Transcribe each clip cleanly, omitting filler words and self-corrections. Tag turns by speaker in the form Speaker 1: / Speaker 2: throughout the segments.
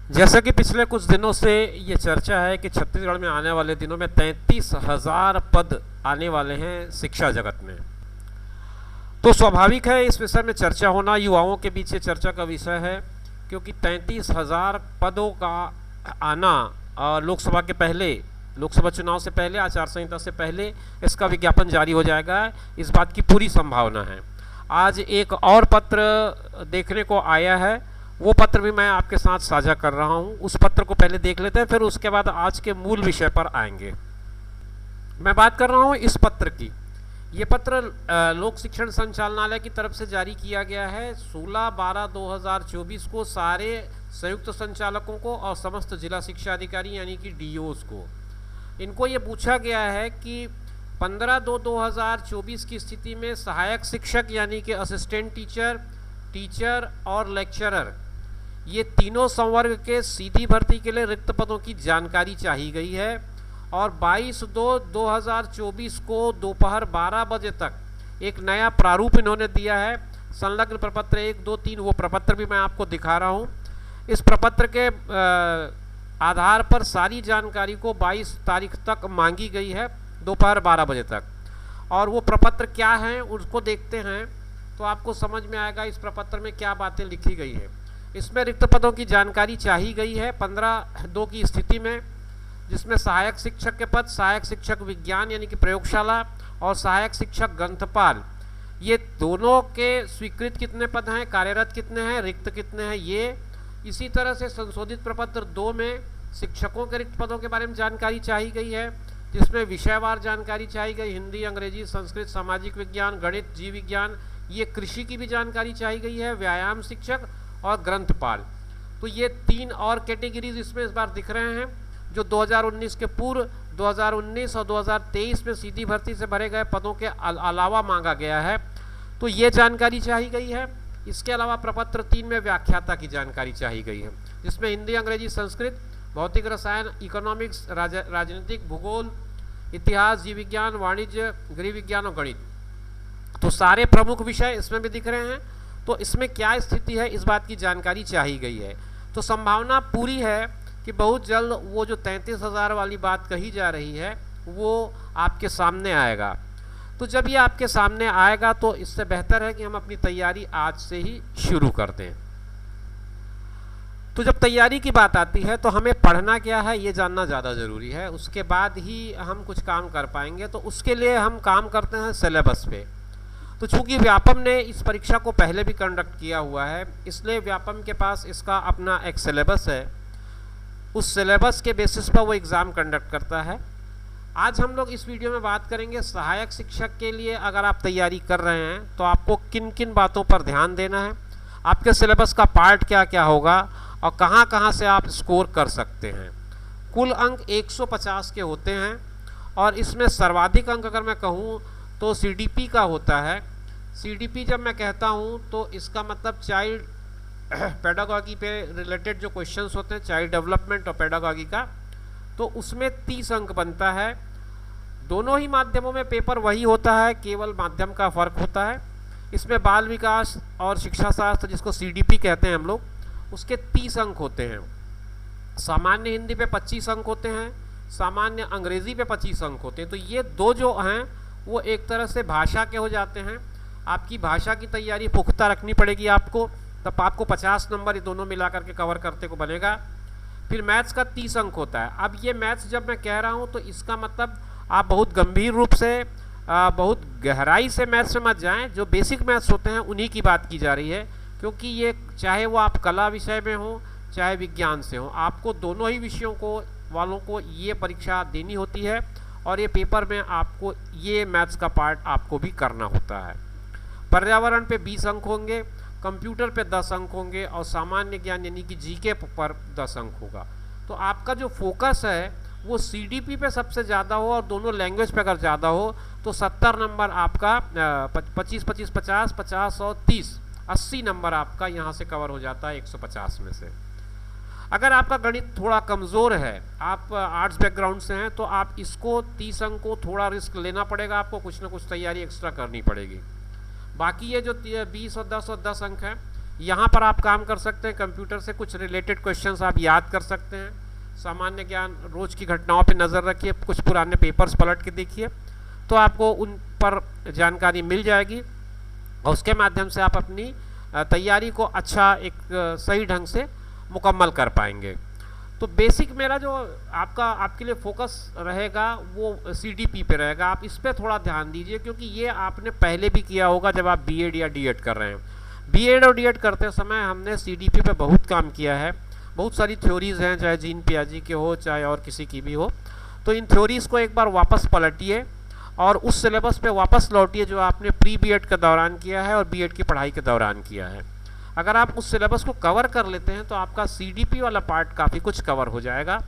Speaker 1: जैसा कि पिछले कुछ दिनों से ये चर्चा है कि छत्तीसगढ़ में आने वाले दिनों में 33,000 पद आने वाले हैं शिक्षा जगत में। तो स्वाभाविक है इस विषय में चर्चा होना, युवाओं के बीच ये चर्चा का विषय है, क्योंकि 33,000 पदों का आना लोकसभा के पहले, लोकसभा चुनाव से पहले, आचार संहिता से पहले इसका विज्ञापन जारी हो जाएगा, इस बात की पूरी संभावना है। आज एक और पत्र देखने को आया है, वो पत्र भी मैं आपके साथ साझा कर रहा हूँ। उस पत्र को पहले देख लेते हैं, फिर उसके बाद आज के मूल विषय पर आएंगे। मैं बात कर रहा हूँ इस पत्र की। ये पत्र लोक शिक्षण संचालनालय की तरफ से जारी किया गया है 16/12/2024 को सारे संयुक्त संचालकों को और समस्त जिला शिक्षा अधिकारी यानी कि डीओस को। इनको ये पूछा गया है कि 15/2/2024 की स्थिति में सहायक शिक्षक यानी कि असिस्टेंट टीचर, टीचर और लेक्चरर, ये तीनों संवर्ग के सीधी भर्ती के लिए रिक्त पदों की जानकारी चाहिए गई है। और 22/2/2024 को दोपहर 12 बजे तक एक नया प्रारूप इन्होंने दिया है, संलग्न प्रपत्र 1, 2, 3, वो प्रपत्र भी मैं आपको दिखा रहा हूँ। इस प्रपत्र के आधार पर सारी जानकारी को 22 तारीख तक मांगी गई है, दोपहर 12 बजे तक। और वो प्रपत्र क्या है उसको देखते हैं तो आपको समझ में आएगा इस प्रपत्र में क्या बातें लिखी गई है। इसमें रिक्त पदों की जानकारी चाहिए गई है 15/2 की स्थिति में, जिसमें सहायक शिक्षक के पद, सहायक शिक्षक विज्ञान यानी कि प्रयोगशाला और सहायक शिक्षक ग्रंथपाल, ये दोनों के स्वीकृत कितने पद हैं, कार्यरत कितने हैं, रिक्त कितने हैं, ये। इसी तरह से संशोधित प्रपत्र 2 में शिक्षकों के रिक्त पदों के बारे में जानकारी चाहिए गई है, जिसमें विषयवार जानकारी चाहिए गई, हिंदी, अंग्रेजी, संस्कृत, सामाजिक विज्ञान, गणित, जीव विज्ञान, ये कृषि की भी जानकारी चाहिए गई है, व्यायाम शिक्षक और ग्रंथपाल। तो ये 3 और कैटेगरीज इसमें इस बार दिख रहे हैं जो 2019 के पूर्व 2019 और 2023 में सीधी भर्ती से भरे गए पदों के अलावा मांगा गया है। तो ये जानकारी चाहिए गई है। इसके अलावा प्रपत्र 3 में व्याख्याता की जानकारी चाहिए गई है, जिसमें हिंदी, अंग्रेजी, संस्कृत, भौतिक रसायन, इकोनॉमिक्स, राजनीतिक, भूगोल, इतिहास, जीव विज्ञान, वाणिज्य, गृह विज्ञान और गणित, तो सारे प्रमुख विषय इसमें भी दिख रहे हैं। तो इसमें क्या स्थिति है इस बात की जानकारी चाहिए गई है। तो संभावना पूरी है कि बहुत जल्द वो जो 33,000 वाली बात कही जा रही है वो आपके सामने आएगा। तो जब ये आपके सामने आएगा तो इससे बेहतर है कि हम अपनी तैयारी आज से ही शुरू कर दें। तो जब तैयारी की बात आती है तो हमें पढ़ना क्या है ये जानना ज़्यादा ज़रूरी है, उसके बाद ही हम कुछ काम कर पाएंगे। तो उसके लिए हम काम करते हैं सिलेबस पे। तो चूंकि व्यापम ने इस परीक्षा को पहले भी कंडक्ट किया हुआ है, इसलिए व्यापम के पास इसका अपना एक सिलेबस है, उस सिलेबस के बेसिस पर वो एग्ज़ाम कंडक्ट करता है। आज हम लोग इस वीडियो में बात करेंगे सहायक शिक्षक के लिए अगर आप तैयारी कर रहे हैं तो आपको किन किन बातों पर ध्यान देना है, आपके सिलेबस का पार्ट क्या क्या होगा और कहाँ कहाँ से आप स्कोर कर सकते हैं। कुल अंक 150 के होते हैं और इसमें सर्वाधिक अंक अगर मैं कहूँ तो सीडीपी का होता है। सीडीपी जब मैं कहता हूँ तो इसका मतलब चाइल्ड पेडागॉगी पे रिलेटेड जो क्वेश्चंस होते हैं, चाइल्ड डेवलपमेंट और पेडागॉगी का, तो उसमें 30 अंक बनता है। दोनों ही माध्यमों में पेपर वही होता है, केवल माध्यम का फ़र्क होता है। इसमें बाल विकास और शिक्षा शास्त्र जिसको सीडीपी कहते हैं हम लोग, उसके 30 अंक होते हैं। सामान्य हिंदी पे 25 अंक होते हैं, सामान्य अंग्रेज़ी पे 25 अंक होते हैं। तो ये दो जो हैं वो एक तरह से भाषा के हो जाते हैं। आपकी भाषा की तैयारी पुख्ता रखनी पड़ेगी आपको, तब आपको 50 नंबर ये दोनों मिला करके कवर करते को बनेगा। फिर मैथ्स का 30 अंक होता है। अब ये मैथ्स जब मैं कह रहा हूँ तो इसका मतलब आप बहुत गंभीर रूप से बहुत गहराई से मैथ्स में मत जाएं, जो बेसिक मैथ्स होते हैं उन्हीं की बात की जा रही है, क्योंकि ये चाहे वो आप कला विषय में हो चाहे विज्ञान से हो, आपको दोनों ही विषयों को वालों को ये परीक्षा देनी होती है और ये पेपर में आपको ये मैथ्स का पार्ट आपको भी करना होता है। पर्यावरण पे 20 अंक होंगे, कंप्यूटर पे 10 अंक होंगे और सामान्य ज्ञान यानी कि जीके पर 10 अंक होगा। तो आपका जो फोकस है वो सीडीपी पे सबसे ज़्यादा हो और दोनों लैंग्वेज पे अगर ज़्यादा हो तो 70 नंबर आपका 25, 25, 50, 50 और 30, 80 नंबर आपका यहाँ से कवर हो जाता है 150 में से। अगर आपका गणित थोड़ा कमज़ोर है, आप आर्ट्स बैकग्राउंड से हैं, तो आप इसको 30 अंक को थोड़ा रिस्क लेना पड़ेगा, आपको कुछ ना कुछ तैयारी एक्स्ट्रा करनी पड़ेगी। बाकी ये जो 20 और 10 अंक हैं यहाँ पर आप काम कर सकते हैं, कंप्यूटर से कुछ रिलेटेड क्वेश्चंस आप याद कर सकते हैं, सामान्य ज्ञान, रोज की घटनाओं पे नज़र रखिए, कुछ पुराने पेपर्स पलट के देखिए, तो आपको उन पर जानकारी मिल जाएगी और उसके माध्यम से आप अपनी तैयारी को अच्छा एक सही ढंग से मुकम्मल कर पाएंगे। तो बेसिक मेरा जो आपके लिए फोकस रहेगा वो CDP पे रहेगा। आप इस पे थोड़ा ध्यान दीजिए, क्योंकि ये आपने पहले भी किया होगा जब आप B.Ed या D.Ed कर रहे हैं। B.Ed और D.Ed करते समय हमने CDP पे बहुत काम किया है। बहुत सारी थ्योरीज़ हैं, चाहे जीन पियाजी के हो चाहे और किसी की भी हो। तो इन थ्योरीज़ को एक बार वापस पलटिए और उस सिलेबस पे वापस लौटिए जो आपने प्री B.Ed के दौरान किया है और B.Ed की पढ़ाई के दौरान किया है। अगर आप उस सिलेबस को कवर कर लेते हैं तो आपका CDP वाला पार्ट काफ़ी कुछ कवर हो जाएगा।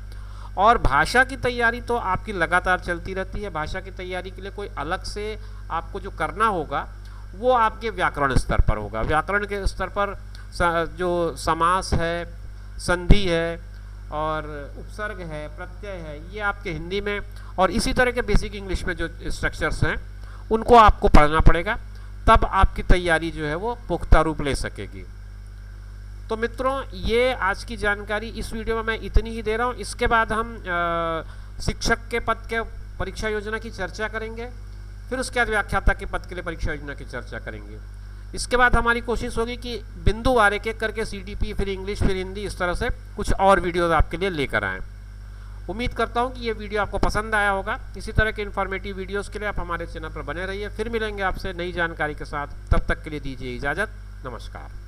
Speaker 1: और भाषा की तैयारी तो आपकी लगातार चलती रहती है। भाषा की तैयारी के लिए कोई अलग से आपको जो करना होगा वो आपके व्याकरण स्तर पर होगा। व्याकरण के स्तर पर जो समास है, संधि है और उपसर्ग है, प्रत्यय है, ये आपके हिंदी में, और इसी तरह के बेसिक इंग्लिश में जो स्ट्रक्चर्स हैं उनको आपको पढ़ना पड़ेगा, तब आपकी तैयारी जो है वो पुख्ता रूप ले सकेगी। तो मित्रों, ये आज की जानकारी इस वीडियो में मैं इतनी ही दे रहा हूँ। इसके बाद हम शिक्षक के पद के परीक्षा योजना की चर्चा करेंगे, फिर उसके बाद व्याख्याता के पद के लिए परीक्षा योजना की चर्चा करेंगे। इसके बाद हमारी कोशिश होगी कि बिंदुवार एक एक करके CDP, फिर इंग्लिश, फिर हिंदी, इस तरह से कुछ और वीडियोज़ आपके लिए लेकर आएँ। उम्मीद करता हूँ कि ये वीडियो आपको पसंद आया होगा। इसी तरह के इन्फॉर्मेटिव वीडियोज़ के लिए आप हमारे चैनल पर बने रहिए। फिर मिलेंगे आपसे नई जानकारी के साथ, तब तक के लिए दीजिए इजाज़त। नमस्कार।